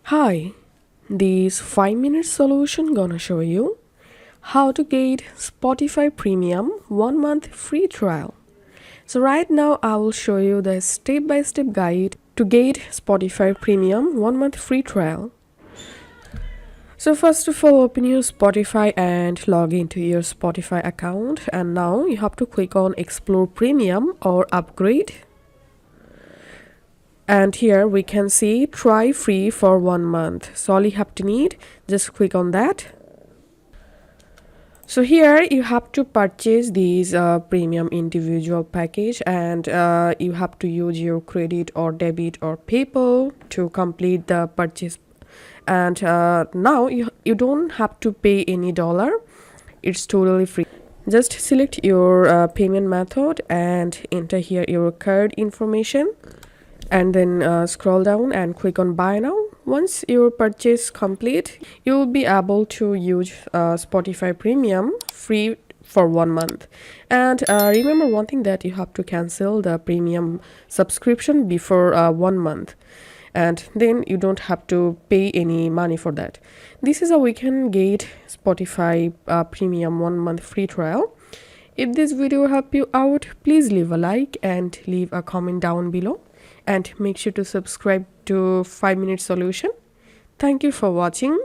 Hi, this 5-minute solution gonna show you how to get Spotify Premium 1 month free trial. So right now I will show you the step-by-step guide to get Spotify Premium 1 month free trial. So first of all, open your Spotify and log into your Spotify account, and now you have to click on Explore Premium or Upgrade. And here we can see try free for 1 month. So all you have to need, just click on that. So here you have to purchase these premium individual package, and you have to use your credit or debit or PayPal to complete the purchase. And now you don't have to pay any dollar. It's totally free. Just select your payment method and enter here your card information, and then scroll down and click on buy now. Once your purchase complete, you will be able to use Spotify Premium free for 1 month. And remember one thing, that you have to cancel the premium subscription before 1 month, and then you don't have to pay any money for that. This is how we can get Spotify Premium 1 month free trial. If this video helped you out, please leave a like and leave a comment down below, and make sure to subscribe to 5-minute solution. Thank you for watching.